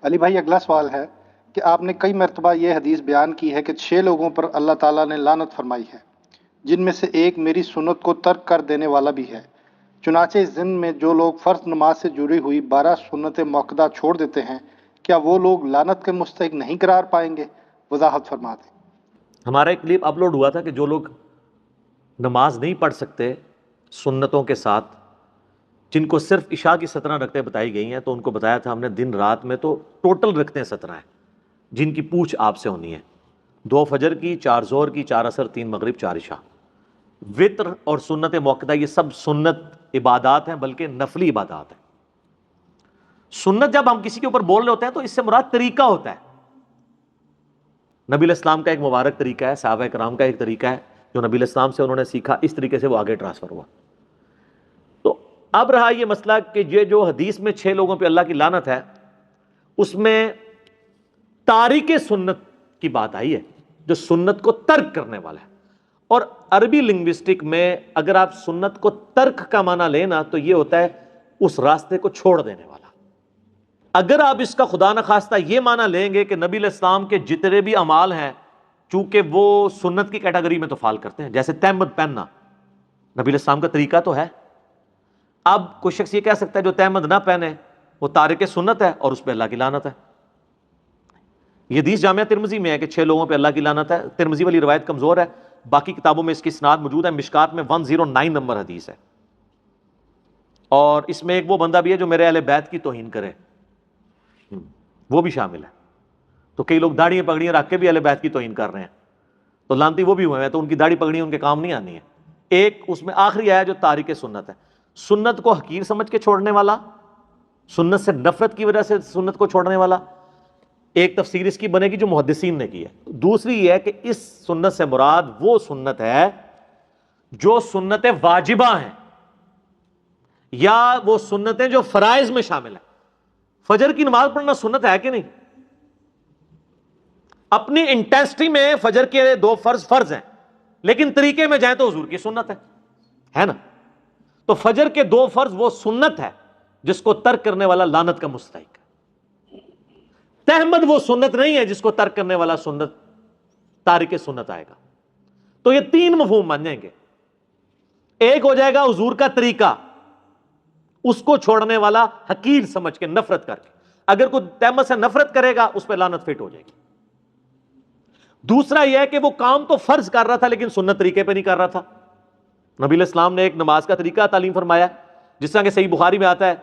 علی بھائی اگلا سوال ہے کہ آپ نے کئی مرتبہ یہ حدیث بیان کی ہے کہ 6 لوگوں پر اللہ تعالیٰ نے لعنت فرمائی ہے، جن میں سے ایک میری سنت کو ترک کر دینے والا بھی ہے۔ چنانچہ اس ضمن میں جو لوگ فرض نماز سے جڑی ہوئی 12 سنت موقدہ چھوڑ دیتے ہیں، کیا وہ لوگ لعنت کے مستحق نہیں قرار پائیں گے؟ وضاحت فرما دیں۔ ہمارا ایک کلپ اپلوڈ ہوا تھا کہ جو لوگ نماز نہیں پڑھ سکتے سنتوں کے ساتھ، جن کو صرف عشاء کی 17 رکعتیں بتائی گئی ہیں، تو ان کو بتایا تھا ہم نے دن رات میں تو ٹوٹل رکعتیں 17 ہیں جن کی پوچھ آپ سے ہونی ہے، 2 فجر کی، 4 ظہر کی، 4 عصر، 3 مغرب، 4 عشاء۔ وطر اور سنت موقدہ یہ سب سنت عبادات ہیں، بلکہ نفلی عبادات ہیں۔ سنت جب ہم کسی کے اوپر بول رہے ہوتے ہیں تو اس سے مراد طریقہ ہوتا ہے۔ نبی علیہ السلام کا ایک مبارک طریقہ ہے، صحابہ کرام کا ایک طریقہ ہے جو نبی علیہ السلام سے انہوں نے سیکھا، اس طریقے سے وہ آگے ٹرانسفر ہوا۔ تو اب رہا یہ مسئلہ کہ یہ جو حدیث میں 6 لوگوں پہ اللہ کی لعنت ہے، اس میں تارک سنت کی بات آئی ہے، جو سنت کو ترک کرنے والا ہے۔ اور عربی لنگوسٹک میں اگر آپ سنت کو ترک کا معنی لینا تو یہ ہوتا ہے اس راستے کو چھوڑ دینے والا۔ اگر آپ اس کا خدا نخواستہ یہ معنی لیں گے کہ نبی علیہ السلام کے جتنے بھی اعمال ہیں چونکہ وہ سنت کی کیٹیگری میں تو فال کرتے ہیں، جیسے تہمت پہننا نبی علیہ السلام کا طریقہ تو ہے۔ اب کوئی شخص یہ کہہ سکتا ہے جو تہمت نہ پہنے وہ تارک سنت ہے اور اس پہ اللہ کی لعنت ہے۔ یہ حدیث جامعہ ترمذی میں ہے کہ 6 لوگوں پہ اللہ کی لعنت ہے۔ ترمذی والی روایت کمزور ہے، باقی کتابوں میں اس کی اسناد موجود ہے۔ مشکات میں 109 نمبر حدیث ہے، اور اس میں ایک وہ بندہ بھی ہے جو میرے اہل بیت کی توہین کرے، وہ بھی شامل ہے۔ تو کئی لوگ داڑیاں پگڑیاں رکھ کے بھی اہل بیت کی توہین کر رہے ہیں، تو لانتی وہ بھی ہوئے ہیں، تو ان کی داڑھی پگڑیاں ان کے کام نہیں آنی ہے۔ ایک اس میں آخری ہے جو تارک سنت ہے، سنت کو حقیر سمجھ کے چھوڑنے والا، سنت سے نفرت کی وجہ سے سنت کو چھوڑنے والا۔ ایک تفسیر اس کی بنے گی جو محدثین نے کی ہے۔ دوسری یہ ہے کہ اس سنت سے مراد وہ سنت ہے جو سنت واجبہ ہیں، یا وہ سنتیں جو فرائض میں شامل ہیں۔ فجر کی نماز پڑھنا سنت ہے کہ نہیں؟ اپنی انٹینسٹی میں فجر کے 2 فرض ہیں، لیکن طریقے میں جائیں تو حضور کی سنت ہے نا؟ تو فجر کے 2 فرض وہ سنت ہے جس کو ترک کرنے والا لعنت کا مستحق ہے۔ تہمت وہ سنت نہیں ہے جس کو ترک کرنے والا سنت تارک سنت آئے گا۔ تو یہ 3 مفہوم بن جائیں گے۔ ایک ہو جائے گا حضور کا طریقہ، اس کو چھوڑنے والا حقیر سمجھ کے، نفرت کر کے۔ اگر کوئی تہمت سے نفرت کرے گا اس پہ لعنت فٹ ہو جائے گی۔ دوسرا یہ ہے کہ وہ کام تو فرض کر رہا تھا لیکن سنت طریقے پہ نہیں کر رہا تھا۔ نبی علیہ السلام نے ایک نماز کا طریقہ تعلیم فرمایا، جس طرح کہ صحیح بخاری میں آتا ہے،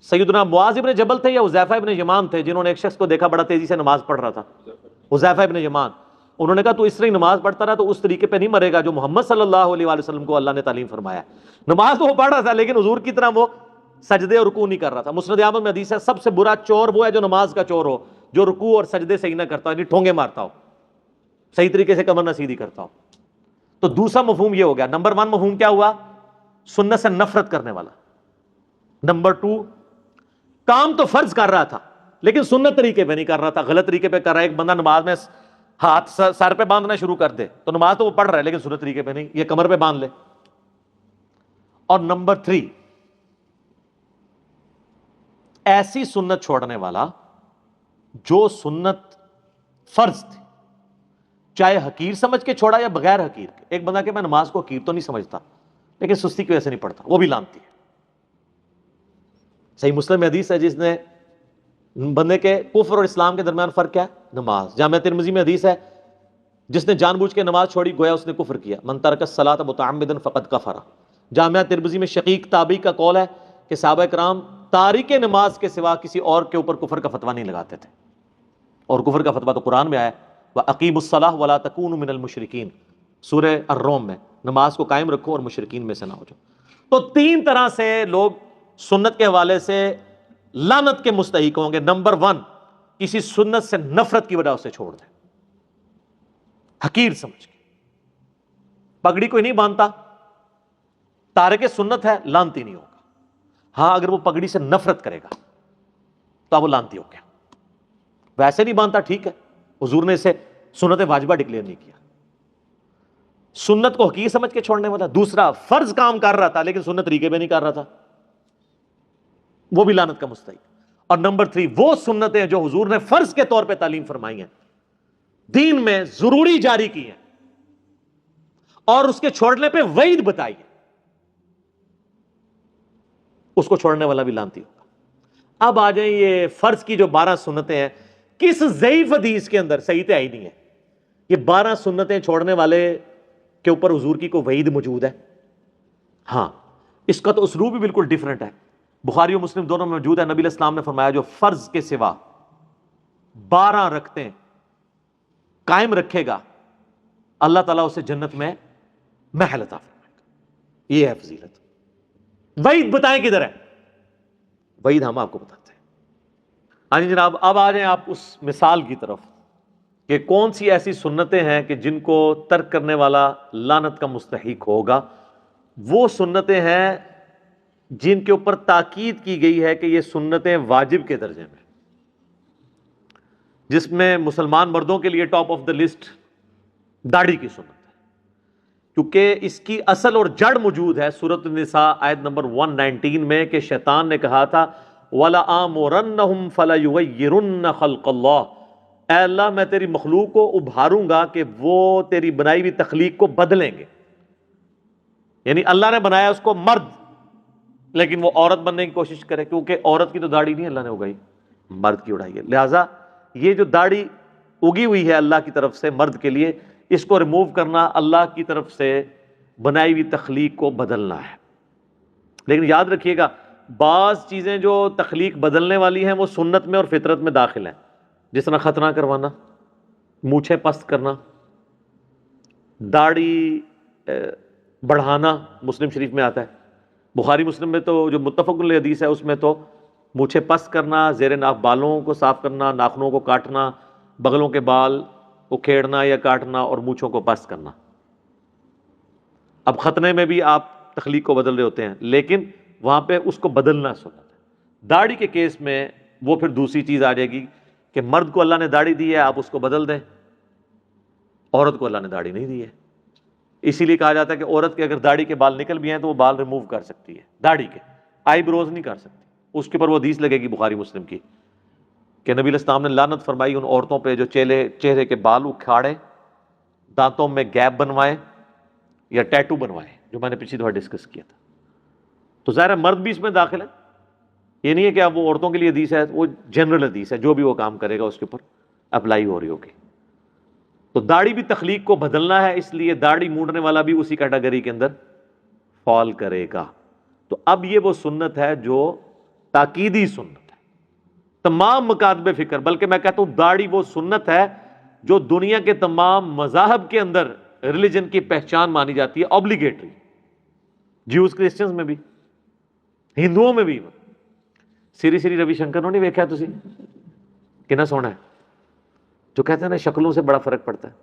سیدنا معاذ ابن جبل تھے یا حذیفہ ابن یمان تھے جنہوں نے ایک شخص کو دیکھا بڑا تیزی سے نماز پڑھ رہا تھا، حذیفہ ابن یمان۔ انہوں نے کہا تو اس طرح نماز پڑھتا رہا تو اس طریقے پہ نہیں مرے گا جو محمد صلی اللہ علیہ وآلہ وسلم کو اللہ نے تعلیم فرمایا۔ نماز تو وہ پڑھ رہا تھا لیکن حضور کی طرح وہ سجدے اور رکوع نہیں کر رہا تھا۔ مسند احمد میں حدیث ہے سب سے برا چور وہ ہے جو نماز کا چور ہو، جو رکوع اور سجدے صحیح نہ کرتا ہو، یعنی ٹھونگے مارتا ہو، صحیح طریقے سے کمر نہ سیدھی کرتا ہو۔ تو دوسرا مفہوم یہ ہو گیا۔ نمبر 1 مفہوم کیا ہوا؟ سنت سے نفرت کرنے والا۔ نمبر 2، کام تو فرض کر رہا تھا لیکن سنت طریقے پہ نہیں کر رہا تھا، غلط طریقے پہ کر رہا ہے۔ ایک بندہ نماز میں ہاتھ سر پہ باندھنا شروع کر دے تو نماز تو وہ پڑھ رہا ہے لیکن سنت طریقے پہ نہیں، یہ کمر پہ باندھ لے۔ اور نمبر 3، ایسی سنت چھوڑنے والا جو سنت فرض تھی، چاہے حقیر سمجھ کے چھوڑا یا بغیر حقیر کے۔ ایک بندہ کہ میں نماز کو حقیر تو نہیں سمجھتا لیکن سستی کی وجہ سے نہیں پڑھتا، وہ بھی لعنتی ہے۔ صحیح مسلم میں حدیث ہے جس نے بندے کے کفر اور اسلام کے درمیان فرق کیا ہے؟ نماز۔ جامعہ ترمذی میں حدیث ہے جس نے جان بوجھ کے نماز چھوڑی گویا اس نے کفر کیا، من ترک الصلاۃ متعمدا فقد کفر۔ جامعہ ترمذی میں شقیق تابعی کا قول ہے کہ صحابہ کرام تارک نماز کے سوا کسی اور کے اوپر کفر کا فتویٰ نہیں لگاتے تھے، اور کفر کا فتویٰ تو قرآن میں آیا ہے، وَأَقِیمُوا الصَّلَاةَ وَلَا تَکُونُوا مِنَ الْمُشْرِکِینَ، سورہ الروم میں، نماز کو قائم رکھو اور مشرکین میں سے نہ ہو جاؤ۔ تو 3 طرح سے لوگ سنت کے حوالے سے لعنت کے مستحق ہوں گے۔ نمبر 1، کسی سنت سے نفرت کی وجہ سے چھوڑ دیں، حقیر سمجھ کے۔ پگڑی کوئی نہیں باندھتا، تارک سنت ہے، لعنتی نہیں ہوگا۔ ہاں اگر وہ پگڑی سے نفرت کرے گا تو اب وہ لعنتی ہو گیا۔ ویسے نہیں باندھتا ٹھیک ہے، حضور نے اسے سنت واجبہ ڈکلیئر نہیں کیا۔ سنت کو حقیر سمجھ کے چھوڑنے والا۔ دوسرا، فرض کام کر رہا تھا لیکن سنت طریقے پہ نہیں کر رہا تھا، وہ بھی لعنت کا مستحق۔ اور نمبر 3 وہ سنتیں جو حضور نے فرض کے طور پہ تعلیم فرمائی ہیں، دین میں ضروری جاری کی ہیں، اور اس کے چھوڑنے پہ وعید بتائی ہے، اس کو چھوڑنے والا بھی لعنتی ہوگا۔ اب آ جائیں یہ فرض کی جو 12 سنتیں ہیں، کس ضعیف حدیث کے اندر صحیح تو آئی نہیں ہے یہ 12 سنتیں چھوڑنے والے کے اوپر حضور کی کوئی وعید موجود ہے؟ ہاں، اس کا تو اسلوب بھی بالکل ڈیفرنٹ ہے، بخاری و مسلم دونوں میں موجود ہے۔ نبی علیہ السلام نے فرمایا جو فرض کے سوا 12 رکھتے قائم رکھے گا، اللہ تعالیٰ اسے جنت میں محل عطا فرمائے گا۔ یہ ہے فضیلت۔ وعید بتائیں کدھر ہے؟ وعید ہم آپ کو بتاتے ہیں۔ ہاں جی جناب، اب آ جائیں آپ اس مثال کی طرف کہ کون سی ایسی سنتیں ہیں کہ جن کو ترک کرنے والا لعنت کا مستحق ہوگا۔ وہ سنتیں ہیں جن کے اوپر تاکید کی گئی ہے کہ یہ سنتیں واجب کے درجے میں، جس میں مسلمان مردوں کے لیے ٹاپ آف دا لسٹ داڑھی کی سنت ہے، کیونکہ اس کی اصل اور جڑ موجود ہے سورۃ النساء آیت نمبر 119 میں کہ شیطان نے کہا تھا وَلَآمُرَنَّهُمْ فَلَيُغَيِّرُنَّ خَلْقَ اللَّهِ، اے اللہ میں تیری مخلوق کو ابھاروں گا کہ وہ تیری بنائی ہوئی تخلیق کو بدلیں گے۔ یعنی اللہ نے بنایا اس کو مرد، لیکن وہ عورت بننے کی کوشش کرے، کیونکہ عورت کی تو داڑھی نہیں اللہ نے اگائی، مرد کی اڑائی ہے۔ لہٰذا یہ جو داڑھی اگی ہوئی ہے اللہ کی طرف سے مرد کے لیے، اس کو ریموو کرنا اللہ کی طرف سے بنائی ہوئی تخلیق کو بدلنا ہے۔ لیکن یاد رکھیے گا بعض چیزیں جو تخلیق بدلنے والی ہیں وہ سنت میں اور فطرت میں داخل ہیں، جس طرح ختنہ کروانا، مونچھیں پست کرنا، داڑھی بڑھانا، مسلم شریف میں آتا ہے۔ بخاری مسلم میں تو جو متفق علیہ حدیث ہے اس میں تو مونچھیں پست کرنا، زیر ناف بالوں کو صاف کرنا، ناخنوں کو کاٹنا، بغلوں کے بال کو کھیڑنا یا کاٹنا اور مونچھوں کو پست کرنا۔ اب ختنے میں بھی آپ تخلیق کو بدل رہے ہوتے ہیں، لیکن وہاں پہ اس کو بدلنا سنت ہے۔ داڑھی کے کیس میں وہ پھر دوسری چیز آ جائے گی کہ مرد کو اللہ نے داڑھی دی ہے، آپ اس کو بدل دیں، عورت کو اللہ نے داڑھی نہیں دی ہے۔ اسی لیے کہا جاتا ہے کہ عورت کے اگر داڑھی کے بال نکل بھی ہیں تو وہ بال ریموو کر سکتی ہے، داڑھی کے آئی بروز نہیں کر سکتی۔ اس کے اوپر وہ حدیث لگے گی بخاری مسلم کی کہ نبی علیہ السلام نے لعنت فرمائی ان عورتوں پہ جو چہرے کے بال اکھاڑیں، دانتوں میں گیپ بنوائیں یا ٹیٹو بنوائیں، جو میں نے پچھلی دفعہ ڈسکس کیا تھا۔ تو ظاہر ہے مرد بھی اس میں داخل ہے، یہ نہیں ہے کہ اب وہ عورتوں کے لیے حدیث ہے، وہ جنرل حدیث ہے، جو بھی وہ کام کرے گا اس کے اوپر اپلائی ہو رہی ہوگی۔ تو داڑھی بھی تخلیق کو بدلنا ہے، اس لیے داڑھی مونڈنے والا بھی اسی کیٹیگری کے اندر فال کرے گا۔ تو اب یہ وہ سنت ہے جو تاکیدی سنت ہے، تمام مکاتب فکر، بلکہ میں کہتا ہوں داڑھی وہ سنت ہے جو دنیا کے تمام مذاہب کے اندر ریلیجن کی پہچان مانی جاتی ہے، اوبلیگیٹری، جیوز کرسچنز میں بھی، ہندوؤں میں بھی۔ سری سری روی شنکر نے نہیں ویکھا تسی کنا سونا ہے، جو کہتے ہیں نا شکلوں سے بڑا فرق پڑتا ہے۔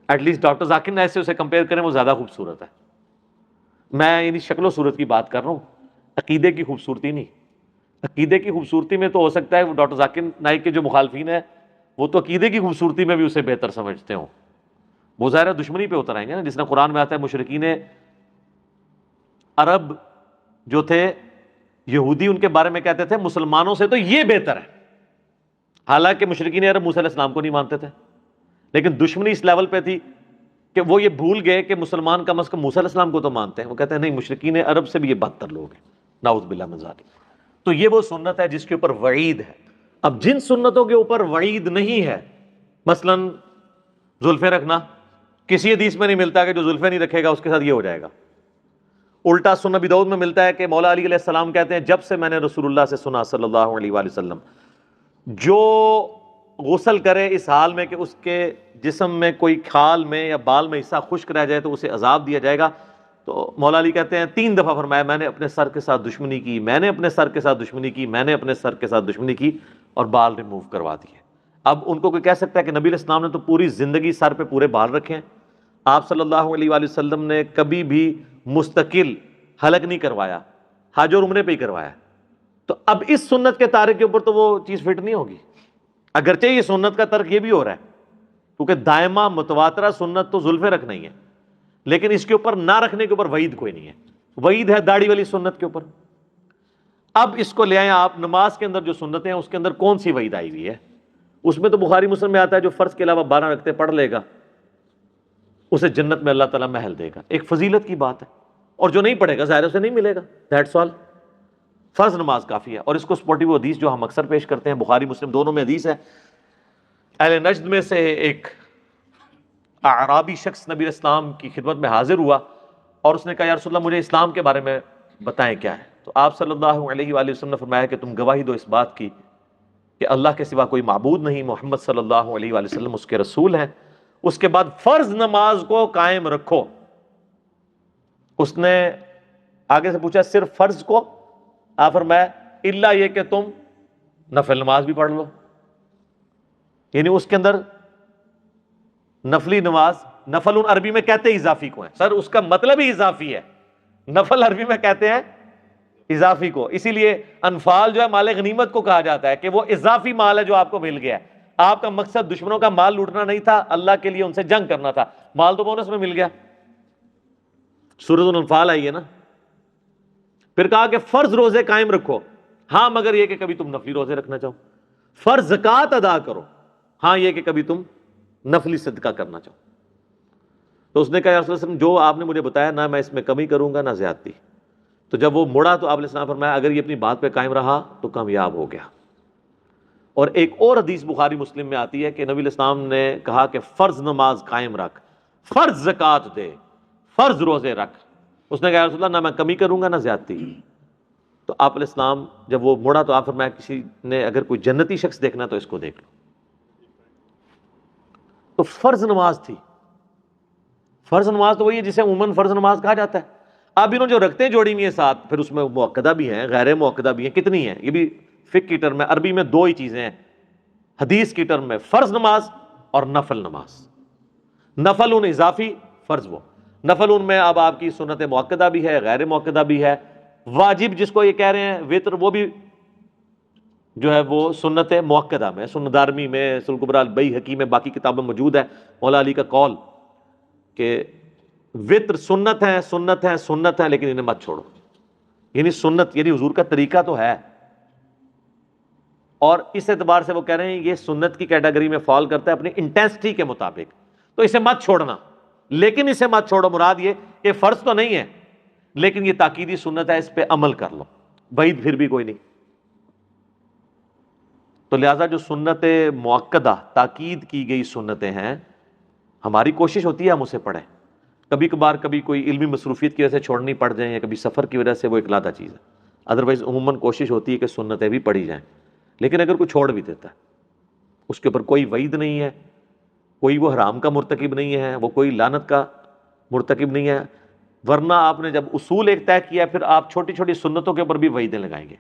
At least doctor Zakir Naik سے اسے کمپیئر کریں، وہ زیادہ خوبصورت ہے۔ میں یعنی شکل و صورت کی بات کر رہا ہوں، عقیدے کی خوبصورتی نہیں۔ عقیدے کی خوبصورتی میں تو ہو سکتا ہے وہ ڈاکٹر ذاکر نائک کے جو مخالفین ہیں وہ تو عقیدے کی خوبصورتی میں بھی اسے بہتر سمجھتے ہوں، وہ ظاہر دشمنی پہ اتر آئیں گے نا، جس طرح قرآن میں آتا ہے مشرکین عرب جو تھے یہودی ان کے بارے میں کہتے تھے مسلمانوں سے تو یہ بہتر ہے، حالانکہ مشرکین عرب موسیٰ علیہ السلام کو نہیں مانتے تھے، لیکن دشمنی اس لیول پہ تھی کہ وہ یہ بھول گئے کہ مسلمان کم از کم موسیٰ علیہ السلام کو تو مانتے ہیں، وہ کہتے ہیں نہیں مشرکین عرب سے بھی یہ بدتر لوگ ہیں، نعوذ باللہ من ذالک۔ تو یہ وہ سنت ہے جس کے اوپر وعید ہے۔ اب جن سنتوں کے اوپر وعید نہیں ہے، مثلا زلفیں رکھنا، کسی حدیث میں نہیں ملتا کہ جو زلفیں نہیں رکھے گا اس کے ساتھ یہ ہو جائے گا۔ الٹا سنن ابی داؤد میں ملتا ہے کہ مولا علی علیہ السلام کہتے ہیں جب سے میں نے رسول اللہ سے سنا صلی اللہ علیہ وآلہ وسلم، جو غسل کرے اس حال میں کہ اس کے جسم میں کوئی کھال میں یا بال میں حصہ خشک رہ جائے تو اسے عذاب دیا جائے گا۔ تو مولا علی کہتے ہیں 3 دفعہ فرمایا میں نے اپنے سر کے ساتھ دشمنی کی، میں نے اپنے سر کے ساتھ دشمنی کی، میں نے اپنے سر کے ساتھ دشمنی کی، اور بال ریموو کروا دیے۔ اب ان کو کوئی کہہ سکتا ہے کہ نبی علیہ السلام نے تو پوری زندگی سر پہ پورے بال رکھے ہیں، آپ صلی اللہ علیہ وآلہ وسلم نے کبھی بھی مستقل حلق نہیں کروایا، حج اور عمرے پہ ہی کروایا، تو اب اس سنت کے تارک کے اوپر تو وہ چیز فٹ نہیں ہوگی۔ اگرچہ یہ سنت کا ترک یہ بھی ہو رہا ہے کیونکہ دائمہ متواترہ سنت تو زلفیں رکھنا ہی ہے، لیکن اس کے اوپر نہ رکھنے کے اوپر وعید کوئی نہیں ہے، وعید ہے داڑھی والی سنت کے اوپر۔ اب اس کو لے آئیں آپ نماز کے اندر جو سنتیں ہیں اس کے اندر کون سی وعید آئی ہوئی ہے؟ اس میں تو بخاری مسلم میں آتا ہے جو فرض کے علاوہ 12 رکعتیں پڑھ لے گا اسے جنت میں اللہ تعالیٰ محل دے گا. ایک فضیلت کی بات ہے. اور جو نہیں پڑھے گا ظاہر اسے نہیں ملے گا. That's all. فرض نماز کافی ہے. اور اس کو سپورٹیو حدیث جو ہم اکثر پیش کرتے ہیں بخاری مسلم دونوں میں حدیث ہے. اہل نجد میں سے ایک اعرابی شخص نبی اسلام کی خدمت میں حاضر ہوا اور اس نے کہا یا رسول اللہ مجھے اسلام کے بارے میں بتائیں کیا ہے. تو آپ صلی اللہ علیہ وآلہ وسلم نے فرمایا کہ تم گواہی دو اس بات کی کہ اللہ کے سوا کوئی معبود نہیں, محمد صلی اللہ علیہ وآلہ وسلم اس کے رسول ہیں. اس کے بعد فرض نماز کو قائم رکھو. اس نے آگے سے پوچھا صرف فرض کو؟ آپ فرمایا الا یہ کہ تم نفل نماز بھی پڑھ لو. یعنی اس کے اندر نفلی نماز, نفل عربی میں کہتے ہیں اضافی کو ہے. سر اس کا مطلب ہی اضافی ہے. نفل عربی میں کہتے ہیں اضافی کو. اسی لیے انفال جو ہے مال غنیمت کو کہا جاتا ہے کہ وہ اضافی مال ہے جو آپ کو مل گیا ہے. آپ کا مقصد دشمنوں کا مال لوٹنا نہیں تھا, اللہ کے لیے ان سے جنگ کرنا تھا. مال تو بونس میں مل گیا. سورۃ الانفال آئی ہے نا. پھر کہا کہ فرض روزے قائم رکھو, ہاں مگر یہ کہ کبھی تم نفلی روزے رکھنا چاہو. فرض زکوٰۃ ادا کرو, ہاں یہ کہ کبھی تم نفلی صدقہ کرنا چاہو. تو اس نے کہا یا رسول اللہ جو آپ نے مجھے بتایا نہ میں اس میں کمی کروں گا نہ زیادتی. تو جب وہ مڑا تو آپ علیہ السلام فرمایا اگر یہ اپنی بات پہ قائم رہا تو کامیاب ہو گیا. اور ایک اور حدیث بخاری مسلم میں آتی ہے کہ نبی علیہ السلام نے کہا کہ فرض نماز قائم رکھ, فرض زکوٰۃ دے, فرض روزے رکھ. اس نے کہا یا رسول اللہ نہ میں کمی کروں گا نہ زیادتی. تو آپ علیہ السلام جب وہ مڑا تو آپ فرمایا کسی نے اگر کوئی جنتی شخص دیکھنا تو اس کو دیکھ لو. تو فرض نماز تھی. فرض نماز تو وہی ہے جسے عموماً فرض نماز کہا جاتا ہے. اب انہوں جو رکھتے ہیں جوڑی ہوئی ہیں ساتھ, پھر اس میں مؤکدہ بھی ہیں غیر مؤکدہ بھی ہیں. کتنی ہیں یہ بھی فقہ کی ٹرم میں, عربی میں دو ہی چیزیں ہیں حدیث کی ٹرم میں, فرض نماز اور نفل نماز. نفل ان اضافی, فرض وہ. نفل ان میں اب آپ کی سنت مؤکدہ بھی ہے غیر مؤکدہ بھی ہے. واجب جس کو یہ کہہ رہے ہیں وتر, وہ بھی جو ہے وہ سنت مؤکدہ میں. سنن دارمی میں, سنن کبریٰ البیہقی میں, باقی کتابوں میں موجود ہے مولا علی کا قول کہ وتر سنت ہے سنت ہے سنت ہے لیکن انہیں مت چھوڑو. یعنی سنت یعنی حضور کا طریقہ تو ہے, اور اس اعتبار سے وہ کہہ رہے ہیں یہ سنت کی کیٹیگری میں فال کرتا ہے اپنی انٹینسٹی کے مطابق, تو اسے مت چھوڑنا. لیکن اسے مت چھوڑو مراد یہ کہ فرض تو نہیں ہے لیکن یہ تاکیدی سنت ہے, اس پہ عمل کر لو. بعید پھر بھی کوئی نہیں. تو لہٰذا جو سنت مؤکدہ تاکید کی گئی سنتیں ہیں, ہماری کوشش ہوتی ہے ہم اسے پڑھیں. کبھی کبھار کبھی کوئی علمی مصروفیت کی وجہ سے چھوڑنی پڑ جائیں یا کبھی سفر کی وجہ سے, وہ ایک علیحدہ چیز ہے. ادروائز عموماً کوشش ہوتی ہے کہ سنتیں بھی پڑھی جائیں. لیکن اگر کوئی چھوڑ بھی دیتا ہے اس کے اوپر کوئی وعید نہیں ہے, کوئی وہ حرام کا مرتکب نہیں ہے, وہ کوئی لعنت کا مرتکب نہیں ہے. ورنہ آپ نے جب اصول ایک طے کیا پھر آپ چھوٹی چھوٹی سنتوں کے اوپر بھی وعیدیں لگائیں گے.